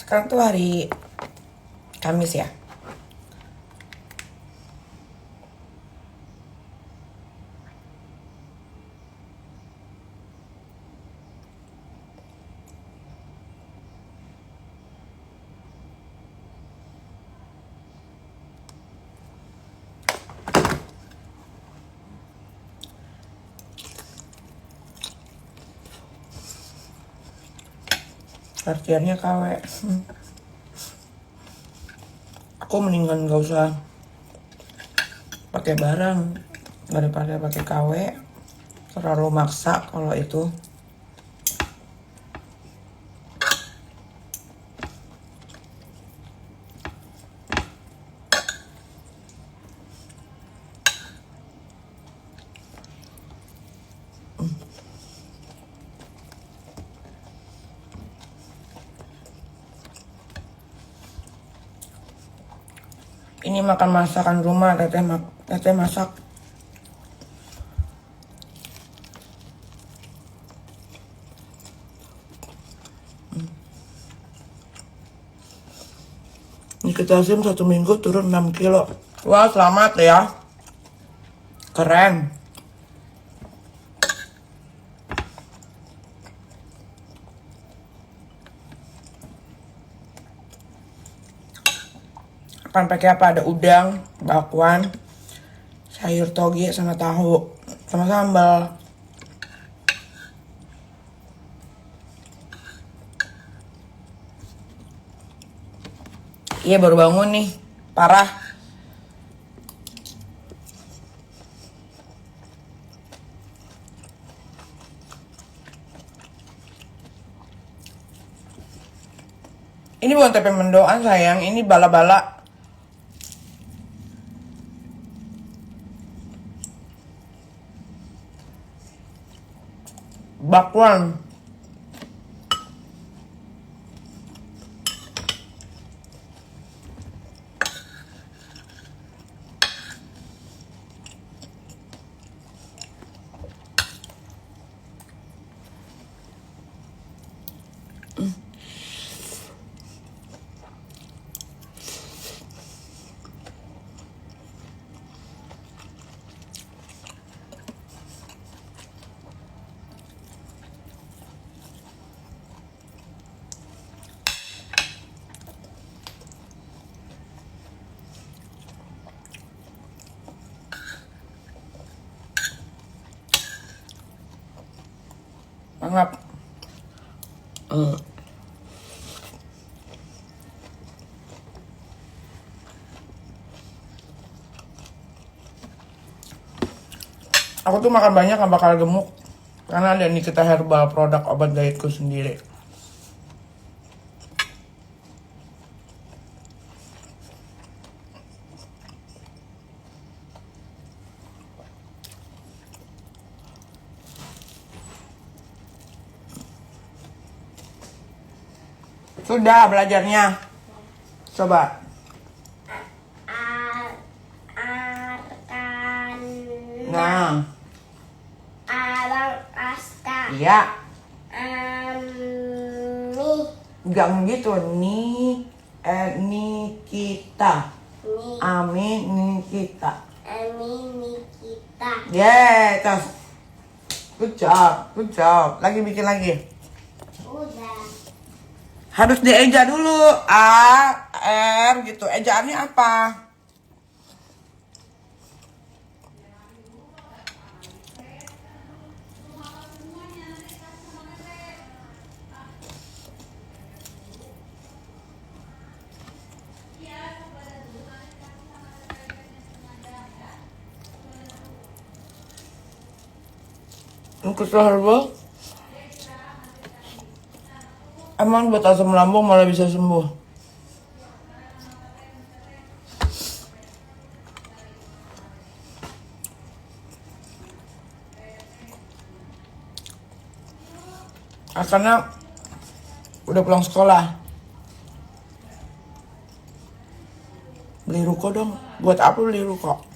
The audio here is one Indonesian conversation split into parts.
Sekarang tuh hari Kamis ya. Artiannya KW. Aku mendingan gak usah pakai barang daripada pakai KW. Terlalu maksa kalau itu. Ini makan masakan rumah, teteh masak. Ini kita sim 1 minggu turun 6 kilo. Wah, selamat ya. Keren. Akan pakai apa? Ada udang, bakwan, sayur toge sama tahu, sama sambal. Iya, baru bangun nih. Parah. Ini bukan tempe mendoan sayang, ini bala-bala. Bakwan. Mangap. Aku tuh makan banyak gak bakal gemuk. Karena ada Nikita Herbal, produk obat dietku sendiri. Sudah belajarnya. Coba. Nah. Abang Asta. Iya. Ami. Jangan gitu. Nikita. Ami Nikita. Ami Nikita. Yeah, terus. Good job, good job. Lagi bikin lagi. Udah. Harus dieja dulu. A, R gitu. Ejaannya apa? Nikita Herbal. Emang buat asam lambung malah bisa sembuh. Karena udah pulang sekolah. Beli ruko dong. Buat apa beli ruko?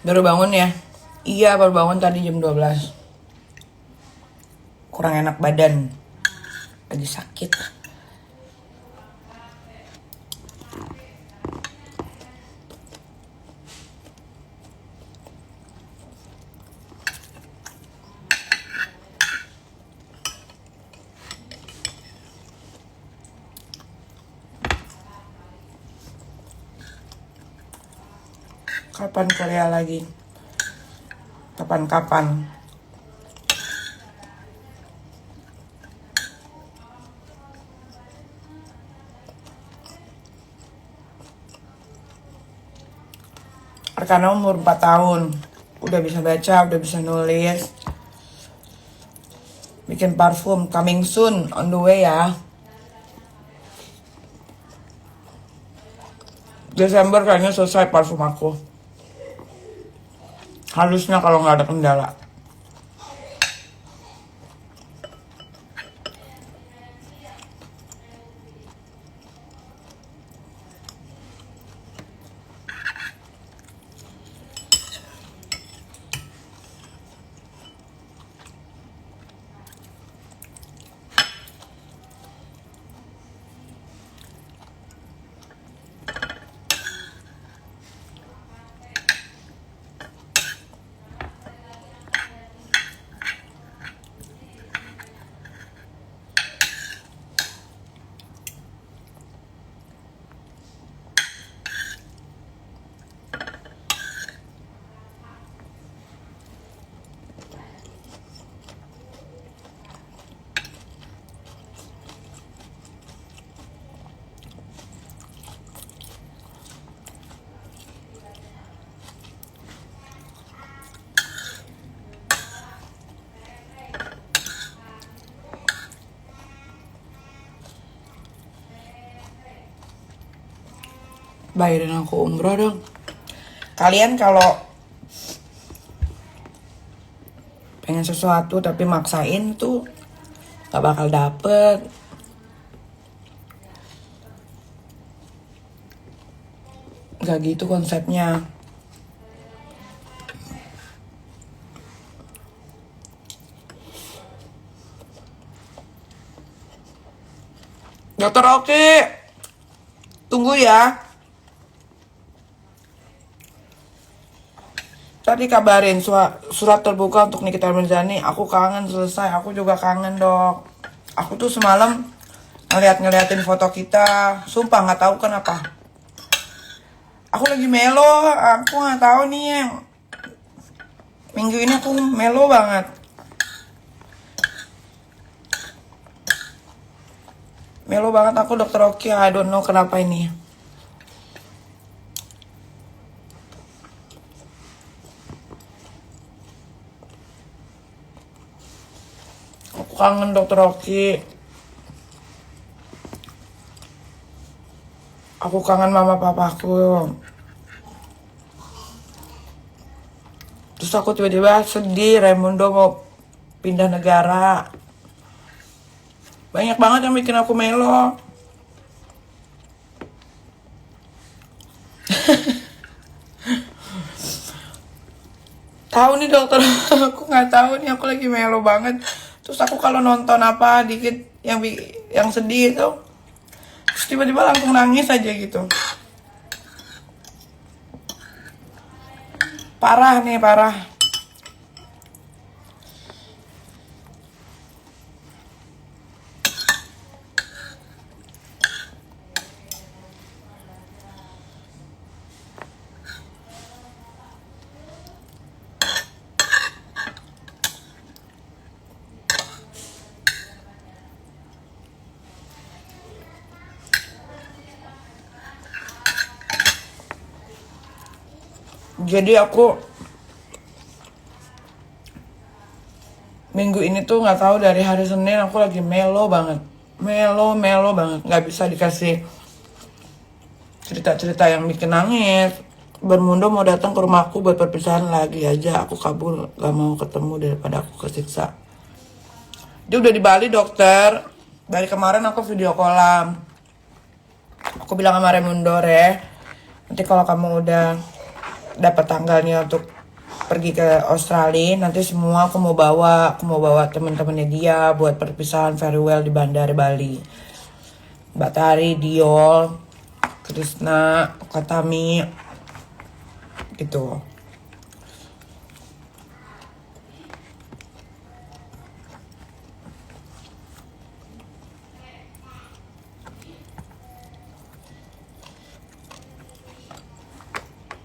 Baru bangun ya? Iya, baru bangun tadi jam 12. Kurang enak badan. Lagi sakit. Kapan Korea lagi? Kapan-kapan? Arkana umur 4 tahun. Udah bisa baca, udah bisa nulis. Bikin parfum, coming soon, on the way ya. Desember kayaknya selesai parfum aku. Harusnya kalau nggak ada kendala. Bayarin aku umroh dong. Kalian kalau pengen sesuatu tapi maksain tuh gak bakal dapet. Gak gitu konsepnya. Dokter Oki, tunggu ya. Tadi kabarin surat terbuka untuk Nikita Mirzani. Aku kangen selesai. Aku juga kangen dok. Aku tuh semalam ngeliatin foto kita. Sumpah nggak tahu kenapa. Aku lagi melo. Aku nggak tahu nih. Minggu ini aku melo banget. Melo banget aku dokter Oki. I don't know kenapa ini. Aku kangen dokter Oki. Aku kangen mama papaku. Terus aku tiba-tiba sedih. Raimundo mau pindah negara. Banyak banget yang bikin aku melo. Tahu nih dokter, aku nggak tahu nih, aku lagi melo banget. Terus aku kalau nonton apa dikit yang sedih itu, terus tiba-tiba langsung nangis aja gitu. Parah nih, parah. Jadi aku minggu ini tuh nggak tahu dari hari Senin aku lagi melo banget, melo banget, nggak bisa dikasih cerita-cerita yang bikin nangis. Bermundo mau datang ke rumahku buat perpisahan lagi aja, aku kabur, gak mau ketemu daripada aku kesiksa. Dia udah di Bali dokter, dari kemarin aku video callan. Aku bilang sama Raimundo, nanti kalau kamu udah dapat tanggalnya untuk pergi ke Australia. Nanti semua aku mau bawa teman-temannya dia buat perpisahan farewell di Bandara Bali. Mbak Tari, Diol, Krisna, Katami, gitu.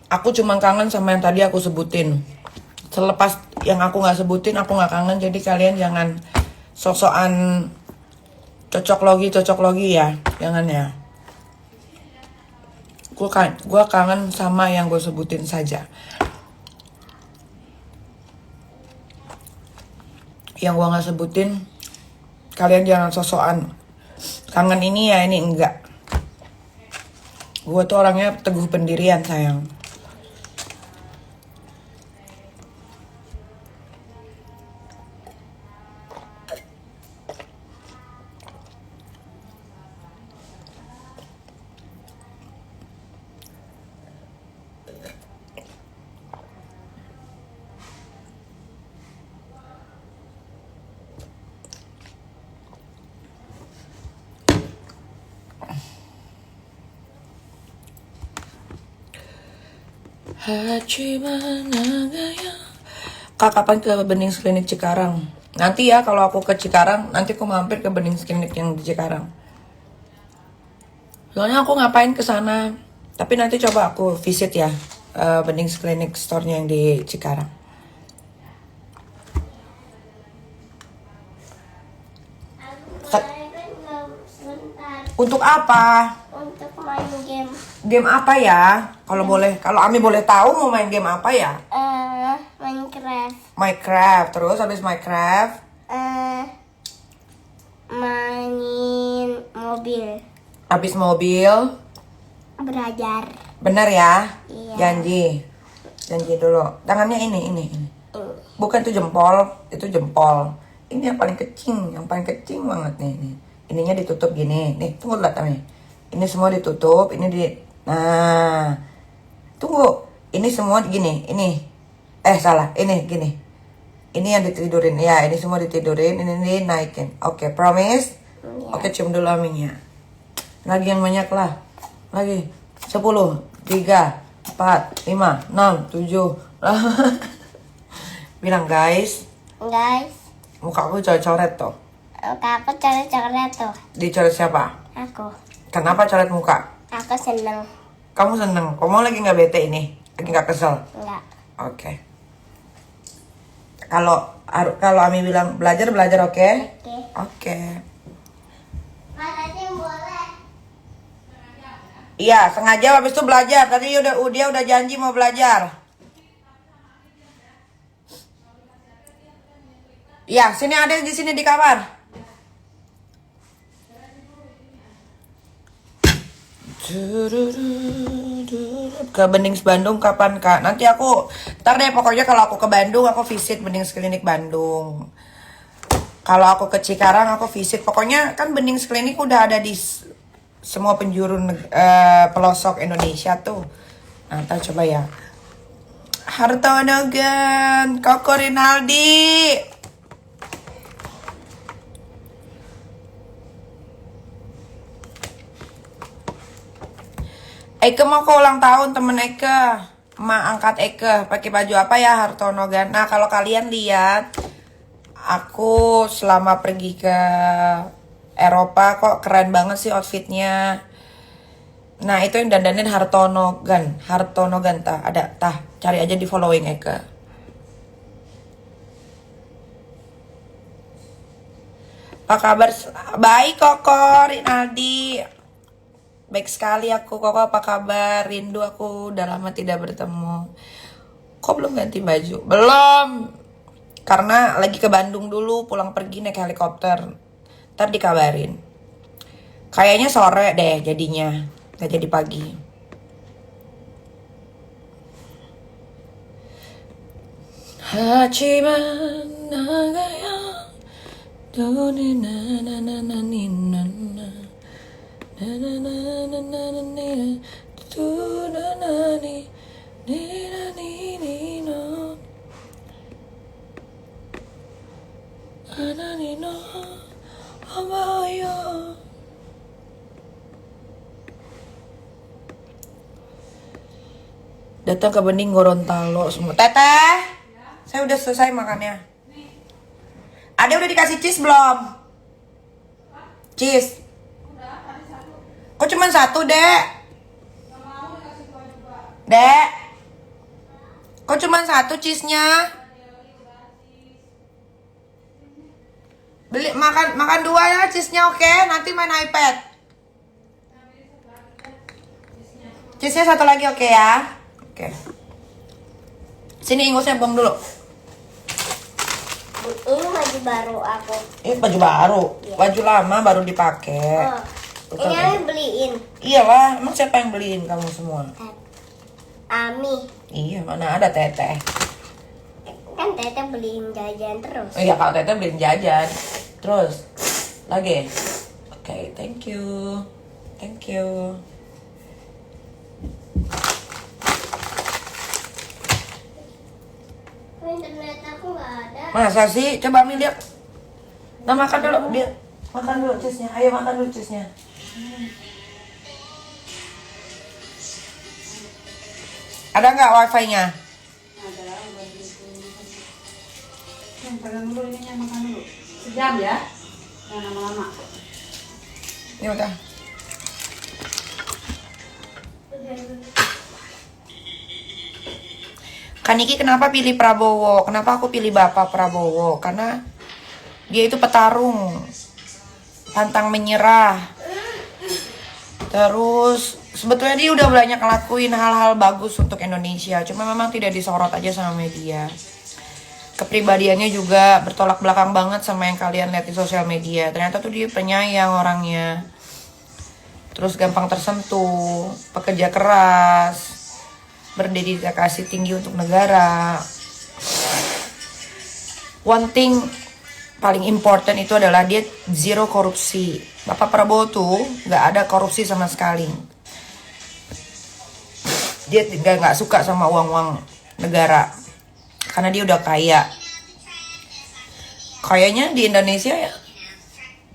Aku cuma kangen sama yang tadi aku sebutin. Selepas yang aku nggak sebutin, aku nggak kangen. Jadi kalian jangan sok-sokan cocok logi ya, jangan ya. Gua kangen sama yang gue sebutin saja. Yang gua nggak sebutin, kalian jangan sok-sokan kangen ini ya, ini enggak. Gue tuh orangnya teguh pendirian sayang. Kak, kapan ke Benings Klinik Cikarang? Nanti ya, kalau aku ke Cikarang, nanti aku mampir ke Benings Klinik yang di Cikarang. Soalnya aku ngapain ke sana? Tapi nanti coba aku visit ya, Benings Klinik store-nya yang di Cikarang. Sebentar Untuk apa? untuk main game. Game apa ya? Kalau boleh, kalau Ami boleh tahu mau main game apa ya? Minecraft. Minecraft, terus habis Minecraft, Main mobil. habis mobil, Belajar. bener ya? Iya. Janji dulu. Tangannya ini. Bukan itu jempol, itu jempol. Ini yang paling kecil banget nih. Ininya ditutup gini. Nih, tunggu lihat Ami. Ini semua ditutup, nah. Tunggu. Ini semua gini, ini. Salah, ini gini. Ini yang ditidurin. Ya, ini semua ditidurin, ini dinaikin. Oke, promise? Iya. Oke, cium dulu Aminya. Lagi yang banyak lah. Lagi. 10, 3, 4, 5, 6, 7. Bilang guys, muka aku coret-coret tuh. Aku coret-coret tuh. Dicoret siapa? Aku. Kenapa coret muka? Aku seneng. Kamu seneng? Kamu lagi nggak bete ini? Lagi nggak kesel? Enggak. Oke. Kalau Ami bilang belajar, oke? Oke. Oke. Mana sih boleh? Iya, sengaja habis itu belajar. Tadi dia udah janji mau belajar. Iya, sini ada di sini di kamar. Ke Benings Bandung kapan Kak? Nanti ntar deh pokoknya kalau aku ke Bandung aku visit Benings Klinik Bandung. Kalau aku ke Cikarang aku visit. Pokoknya kan Benings Klinik udah ada di semua penjuru pelosok Indonesia tuh. Nah, ntar coba ya. Hartono Gan, Koko Rinaldi. Eke mau ke ulang tahun temen Eke. Ma angkat Eke pakai baju apa ya Hartono Gan. Nah, kalau kalian lihat aku selama pergi ke Eropa kok keren banget sih outfitnya. Nah, itu yang dandanin Hartono Gan tah cari aja di following Eke. Apa kabar? Baik Koko Rinaldi. Baik sekali aku. Koko apa kabar? Rindu aku, udah lama tidak bertemu. Kok belum ganti baju? Belum. Karena lagi ke Bandung dulu, pulang pergi naik helikopter. Ntar dikabarin. Kayaknya sore deh jadinya. Gak jadi pagi. Hachiman nagaya doni na na na na ni na na na na na na na na ni tu na na ni ni na Datang ke Bening Gorontalo semua. Teteh, saya udah selesai makannya. Ade udah dikasih cheese belum? Cheese. Kok cuma satu, Dek? Dek, kok cuma satu cheese-nya? Beli makan dua ya cheese-nya, oke? Nanti main iPad. Cheese-nya satu lagi, oke ya? Oke. Sini ingusnya bom dulu. Ini baju baru aku. Ini baju baru, baju lama baru dipakai. Oh, ini yang beliin. Iyalah, emang siapa yang beliin kamu semua? Ami. Iya, mana ada Teteh. Kan Teteh beliin jajan terus. Oh iya, kalau Teteh beliin jajan. Terus, lagi. Oke, thank you. Thank you. Internet aku nggak ada. Masa sih? Coba Ami lihat. Nah, makan dulu, dia. Makan dulu cheese-nya. Ayo makan dulu cheese-nya. Ada nggak wifi-nya? Pegang dulu ininya, makan dulu. Sejam ya? Jangan lama-lama. Ya udah. Kaniki kenapa pilih Prabowo? Kenapa aku pilih Bapak Prabowo? Karena dia itu petarung, pantang menyerah. Terus sebetulnya dia udah banyak ngelakuin hal-hal bagus untuk Indonesia. Cuma memang tidak disorot aja sama media. Kepribadiannya juga bertolak belakang banget sama yang kalian lihat di sosial media. Ternyata tuh dia penyayang orangnya. Terus gampang tersentuh, pekerja keras, berdedikasi tinggi untuk negara. One thing paling important itu adalah dia zero korupsi. Bapak Prabowo tuh nggak ada korupsi sama sekali. Dia nggak suka sama uang-uang negara karena dia udah kaya. Kayaknya di Indonesia ya,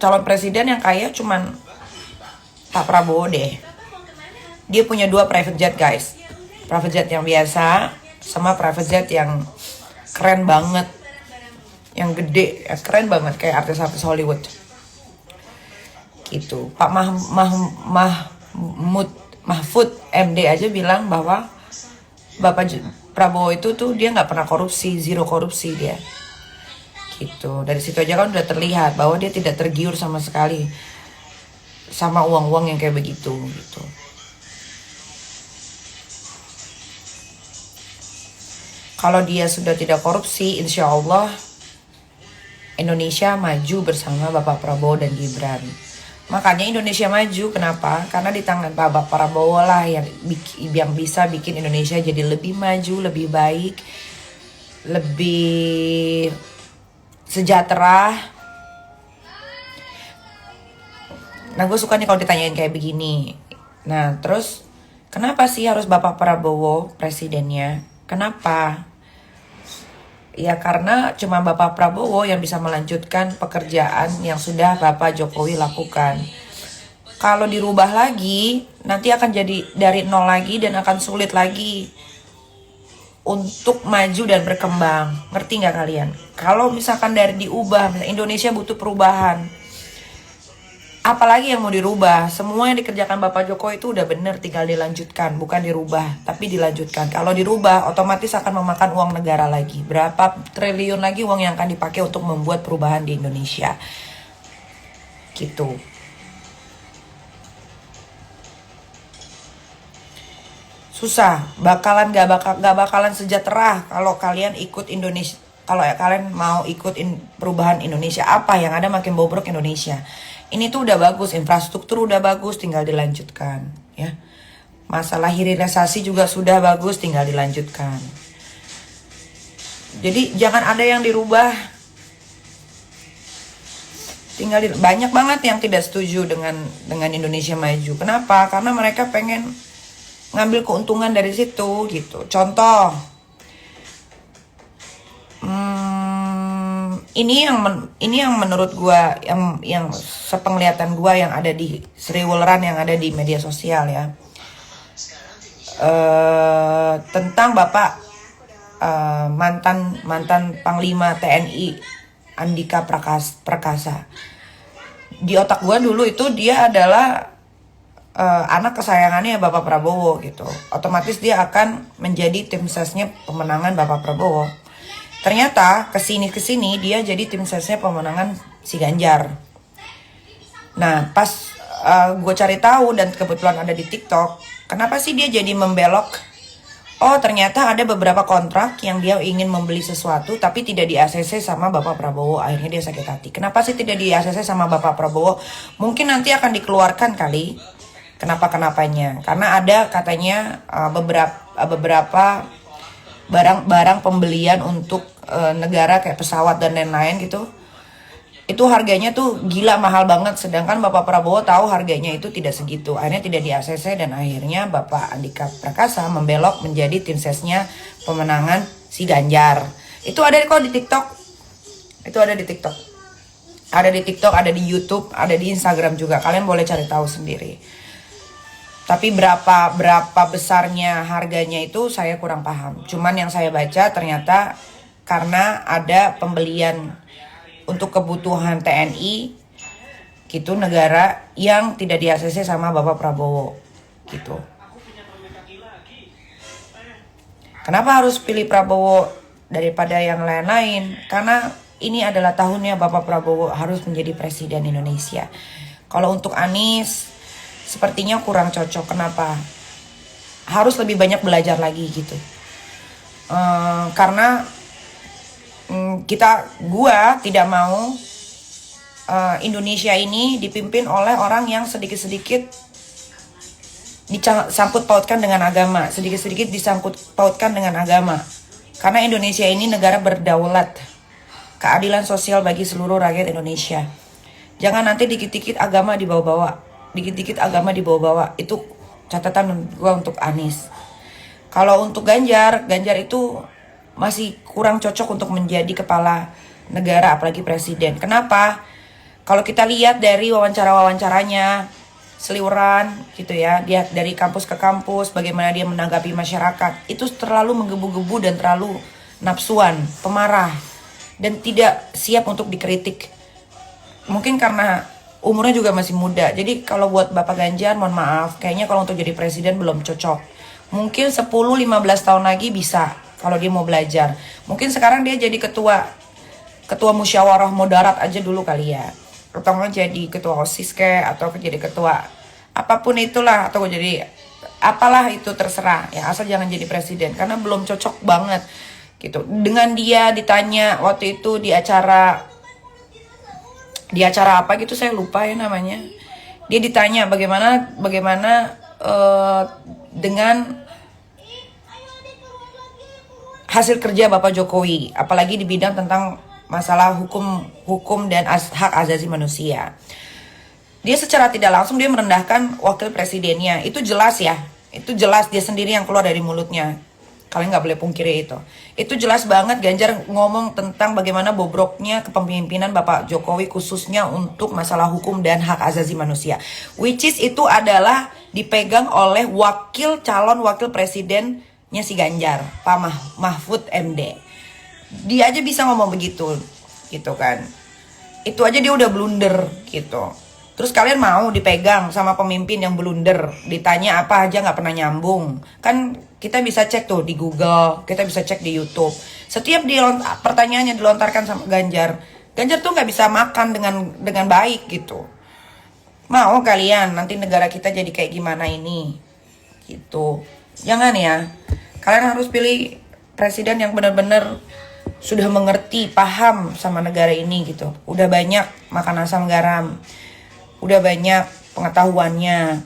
calon presiden yang kaya cuman Pak Prabowo deh. Dia punya 2 private jet, guys. Private jet yang biasa sama private jet yang keren banget, yang gede, ya, keren banget kayak artis-artis Hollywood gitu. Pak Mahfud MD aja bilang bahwa Bapak Prabowo itu tuh dia nggak pernah korupsi, zero korupsi dia gitu. Dari situ aja kan udah terlihat bahwa dia tidak tergiur sama sekali sama uang-uang yang kayak begitu gitu. Kalau dia sudah tidak korupsi, insya Allah Indonesia maju bersama Bapak Prabowo dan Gibran. Makanya Indonesia maju, kenapa? Karena di tangan Bapak Prabowo lah yang bisa bikin Indonesia jadi lebih maju, lebih baik, lebih sejahtera. Nah, gue suka nih kalau ditanyain kayak begini. Nah, terus kenapa sih harus Bapak Prabowo presidennya? Kenapa? Ya karena cuma Bapak Prabowo yang bisa melanjutkan pekerjaan yang sudah Bapak Jokowi lakukan. Kalau dirubah lagi, nanti akan jadi dari nol lagi dan akan sulit lagi untuk maju dan berkembang. Ngerti nggak kalian? Kalau misalkan dari diubah, misalnya Indonesia butuh perubahan. Apalagi yang mau dirubah? Semua yang dikerjakan Bapak Jokowi itu udah bener, tinggal dilanjutkan, bukan dirubah, tapi dilanjutkan. Kalau dirubah, otomatis akan memakan uang negara lagi. Berapa triliun lagi uang yang akan dipakai untuk membuat perubahan di Indonesia? Gitu. Susah, gak bakalan sejahtera kalau kalian ikut Indonesia. Kalau kalian mau ikut perubahan Indonesia, apa yang ada makin bobrok Indonesia. Ini tuh udah bagus, infrastruktur udah bagus, tinggal dilanjutkan ya. Masalah hilirisasi juga sudah bagus, tinggal dilanjutkan. Jadi jangan ada yang dirubah. Banyak banget yang tidak setuju dengan Indonesia maju. Kenapa? Karena mereka pengen ngambil keuntungan dari situ gitu. Contoh, ini yang menurut gua yang sepenglihatan gua yang ada di Sri Wuleran, yang ada di media sosial ya. tentang Bapak mantan Panglima TNI Andika Perkasa. Di otak gue dulu itu dia adalah anak kesayangannya Bapak Prabowo gitu. Otomatis dia akan menjadi tim sesnya pemenangan Bapak Prabowo. Ternyata kesini dia jadi tim sesnya pemenangan si Ganjar. Nah pas gue cari tahu dan kebetulan ada di TikTok, kenapa sih dia jadi membelok? Oh ternyata ada beberapa kontrak yang dia ingin membeli sesuatu tapi tidak di ACC sama Bapak Prabowo. Akhirnya dia sakit hati. Kenapa sih tidak di ACC sama Bapak Prabowo? Mungkin nanti akan dikeluarkan kali. Kenapa-kenapanya? Karena ada katanya beberapa barang pembelian untuk negara kayak pesawat dan lain-lain gitu. Itu harganya tuh gila mahal banget, sedangkan Bapak Prabowo tahu harganya itu tidak segitu. Akhirnya tidak di ACC dan akhirnya Bapak Andika Perkasa membelok menjadi tim sesnya pemenangan si Ganjar. Itu ada kok di TikTok. Itu ada di TikTok. Ada di TikTok, ada di YouTube, ada di Instagram juga. Kalian boleh cari tahu sendiri. Tapi berapa besarnya harganya itu saya kurang paham. Cuman yang saya baca ternyata karena ada pembelian untuk kebutuhan TNI gitu negara yang tidak di ACC sama Bapak Prabowo gitu. Kenapa harus pilih Prabowo daripada yang lain-lain? Karena ini adalah tahunnya Bapak Prabowo harus menjadi presiden Indonesia. Kalau untuk Anies sepertinya kurang cocok. Kenapa? Harus lebih banyak belajar lagi gitu. Karena gua tidak mau Indonesia ini dipimpin oleh orang yang sedikit-sedikit disangkut pautkan dengan agama, sedikit-sedikit disangkut pautkan dengan agama. Karena Indonesia ini negara berdaulat, keadilan sosial bagi seluruh rakyat Indonesia. Jangan nanti dikit-dikit agama dibawa-bawa, dikit-dikit agama dibawa-bawa. Itu catatan gua untuk Anies. Kalau untuk Ganjar itu masih kurang cocok untuk menjadi kepala negara, apalagi presiden. Kenapa? Kalau kita lihat dari wawancara-wawancaranya, seliuran gitu ya, dia dari kampus ke kampus, bagaimana dia menanggapi masyarakat, itu terlalu menggebu-gebu dan terlalu nafsuan, pemarah, dan tidak siap untuk dikritik. Mungkin karena umurnya juga masih muda. Jadi kalau buat Bapak Ganjar, mohon maaf, kayaknya kalau untuk jadi presiden belum cocok. Mungkin 10-15 tahun lagi bisa, kalau dia mau belajar. Mungkin sekarang dia jadi ketua musyawarah moderat aja dulu kali ya. Atau jadi ketua OSIS kayak, atau jadi ketua apapun itulah, atau jadi apalah itu terserah ya, asal jangan jadi presiden karena belum cocok banget gitu. Dengan dia ditanya waktu itu di acara apa gitu, saya lupa ya namanya. Dia ditanya bagaimana dengan hasil kerja Bapak Jokowi, apalagi di bidang tentang masalah hukum dan hak asasi manusia. Dia secara tidak langsung dia merendahkan wakil presidennya. Itu jelas ya. Itu jelas dia sendiri yang keluar dari mulutnya. Kalian nggak boleh pungkiri itu. Itu jelas banget Ganjar ngomong tentang bagaimana bobroknya kepemimpinan Bapak Jokowi khususnya untuk masalah hukum dan hak asasi manusia. Which is itu adalah dipegang oleh calon wakil presidennya si Ganjar, Pak Mahfud MD. Dia aja bisa ngomong begitu gitu kan. Itu aja dia udah blunder gitu. Terus kalian mau dipegang sama pemimpin yang blunder, ditanya apa aja nggak pernah nyambung. Kan kita bisa cek tuh di Google, kita bisa cek di YouTube. Setiap pertanyaan yang dilontarkan sama Ganjar tuh nggak bisa makan dengan baik gitu. Mau kalian nanti negara kita jadi kayak gimana ini gitu. Jangan ya. Kalian harus pilih presiden yang benar-benar sudah mengerti, paham sama negara ini gitu. Udah banyak makan asam garam. Udah banyak pengetahuannya.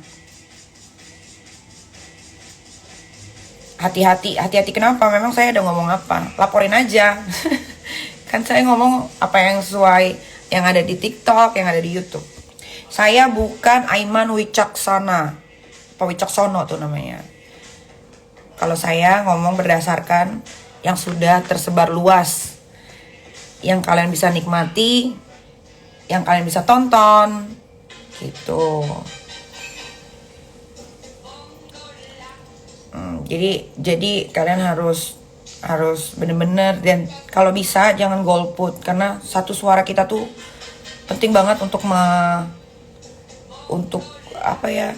Hati-hati kenapa? Memang saya udah ngomong apa? Laporin aja. Kan saya ngomong apa yang sesuai, yang ada di TikTok, yang ada di YouTube. Saya bukan Aiman Wicaksana. Pak Wicaksono tuh namanya. Kalau saya ngomong berdasarkan yang sudah tersebar luas, yang kalian bisa nikmati, yang kalian bisa tonton gitu. Jadi kalian harus bener-bener, dan kalau bisa jangan golput, karena satu suara kita tuh penting banget untuk apa ya?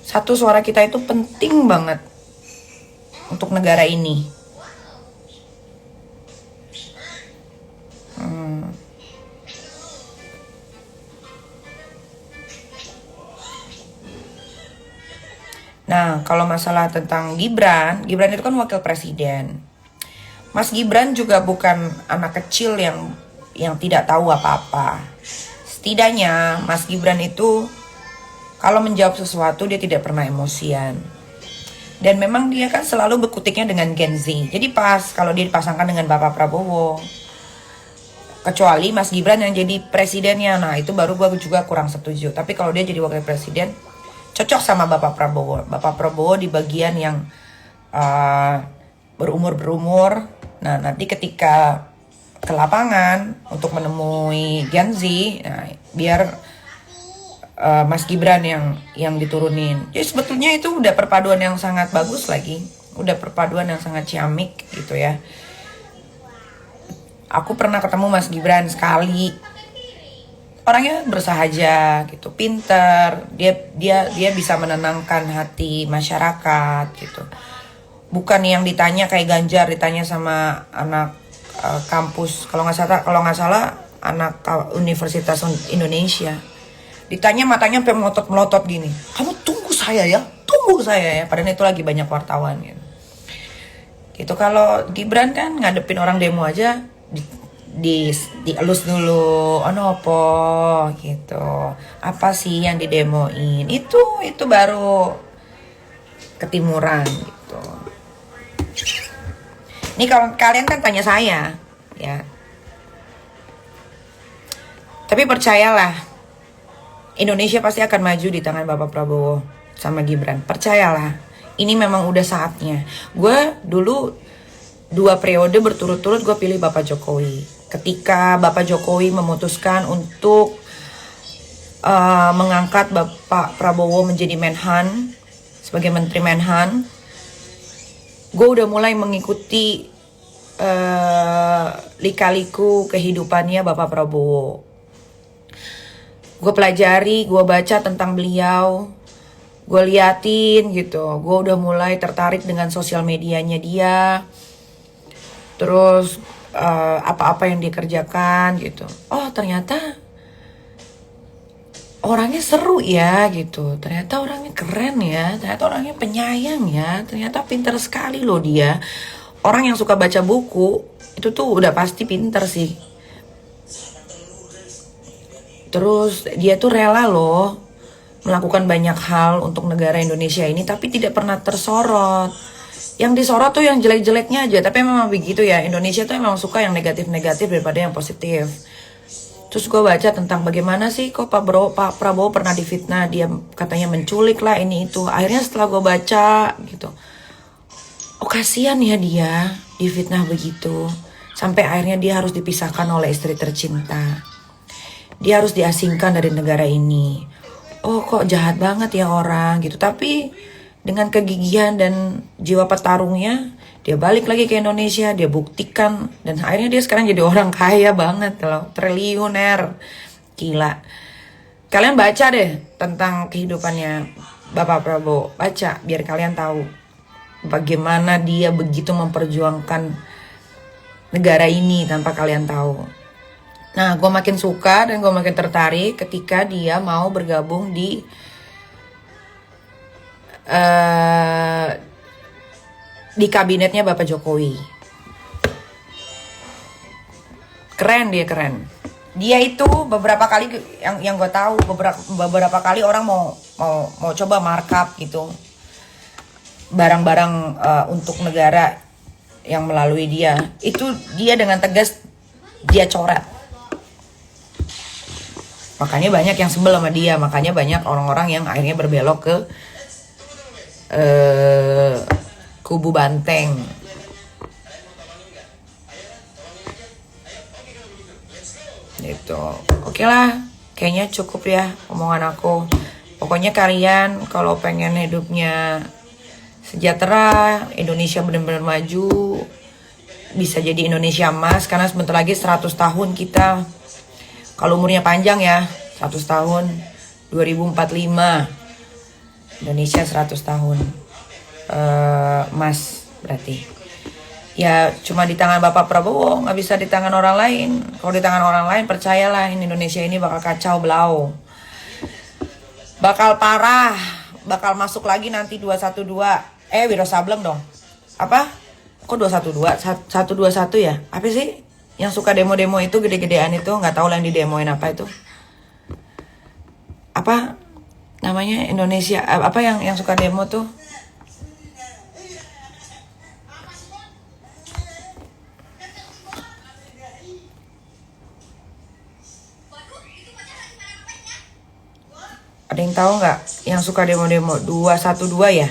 Satu suara kita itu penting banget untuk negara ini. Nah, kalau masalah tentang Gibran itu kan wakil presiden. Mas Gibran juga bukan anak kecil yang tidak tahu apa-apa. Setidaknya Mas Gibran itu kalau menjawab sesuatu dia tidak pernah emosian. Dan memang dia kan selalu berkutiknya dengan Gen Z. Jadi pas kalau dia dipasangkan dengan Bapak Prabowo. Kecuali Mas Gibran yang jadi presidennya, nah itu baru gue juga kurang setuju. Tapi kalau dia jadi wakil presiden, cocok sama Bapak Prabowo. Bapak Prabowo di bagian yang berumur. Nah, nanti ketika ke lapangan untuk menemui Gen Z, nah, biar Mas Gibran yang diturunin. Jadi sebetulnya itu udah perpaduan yang sangat bagus lagi. Udah perpaduan yang sangat ciamik gitu ya. Aku pernah ketemu Mas Gibran sekali. Orangnya bersahaja gitu, pinter, dia bisa menenangkan hati masyarakat gitu. Bukan yang ditanya kayak Ganjar ditanya sama anak kampus, kalau nggak salah anak Universitas Indonesia. Ditanya matanya sampai melotot gini. Kamu tunggu saya ya. Padahal itu lagi banyak wartawan gitu. Gitu kalau Gibran kan ngadepin orang demo aja dielus dulu, onopo gitu. Apa sih yang didemoin? Itu baru ketimuran gitu. Ini kalau kalian kan tanya saya, ya. Tapi percayalah, Indonesia pasti akan maju di tangan Bapak Prabowo sama Gibran. Percayalah, ini memang udah saatnya. Gue dulu 2 periode berturut-turut gue pilih Bapak Jokowi. Ketika Bapak Jokowi memutuskan untuk mengangkat Bapak Prabowo menjadi Menhan, sebagai Menteri Menhan, gue udah mulai mengikuti lika-liku kehidupannya Bapak Prabowo. Gue pelajari, gue baca tentang beliau, gue liatin gitu. Gue udah mulai tertarik dengan sosial medianya dia. Terus apa-apa yang dikerjakan gitu. Oh ternyata orangnya seru ya gitu. Ternyata orangnya keren ya. Ternyata orangnya penyayang ya. Ternyata pinter sekali loh dia. Orang yang suka baca buku itu tuh udah pasti pinter sih. Terus dia tuh rela loh melakukan banyak hal untuk negara Indonesia ini, tapi tidak pernah tersorot. Yang disorot tuh yang jelek-jeleknya aja. Tapi memang begitu ya, Indonesia tuh memang suka yang negatif-negatif daripada yang positif. Terus gue baca tentang bagaimana sih kok Pak Prabowo pernah difitnah. Dia katanya menculik lah ini itu. Akhirnya setelah gue baca gitu, oh kasihan ya dia difitnah begitu. Sampai akhirnya dia harus dipisahkan oleh istri tercinta. Dia harus diasingkan dari negara ini. Oh kok jahat banget ya orang gitu. Tapi dengan kegigihan dan jiwa petarungnya, dia balik lagi ke Indonesia, dia buktikan, dan akhirnya dia sekarang jadi orang kaya banget loh, triliuner, gila. Kalian baca deh tentang kehidupannya Bapak Prabowo, baca biar kalian tahu bagaimana dia begitu memperjuangkan negara ini tanpa kalian tahu. Nah, gue makin suka dan gue makin tertarik ketika dia mau bergabung di kabinetnya Bapak Jokowi. Keren dia, keren. Dia itu beberapa kali yang gue tahu beberapa kali orang mau coba markup gitu barang-barang untuk negara yang melalui dia. Itu dia dengan tegas dia coret. Makanya banyak yang sebel sama dia, makanya banyak orang-orang yang akhirnya berbelok ke kubu Banteng. Gitu. Oke lah, kayaknya cukup ya omongan aku. Pokoknya kalian kalau pengen hidupnya sejahtera, Indonesia benar-benar maju, bisa jadi Indonesia emas, karena sebentar lagi 100 tahun kita. Kalau umurnya panjang ya, 100 tahun, 2045, Indonesia 100 tahun. Emas berarti. Ya cuma di tangan Bapak Prabowo, nggak bisa di tangan orang lain. Kalau di tangan orang lain, percayalah Indonesia ini bakal kacau belau. Bakal parah, bakal masuk lagi nanti 212. Wiro Sableng dong. Apa? Kok 212? 121 ya? Apa sih? Yang suka demo-demo itu gede-gedean itu, nggak tahu lah yang didemoin apa itu. Apa namanya Indonesia? Apa yang suka demo tuh? Ada yang tahu nggak yang suka demo-demo 212 ya?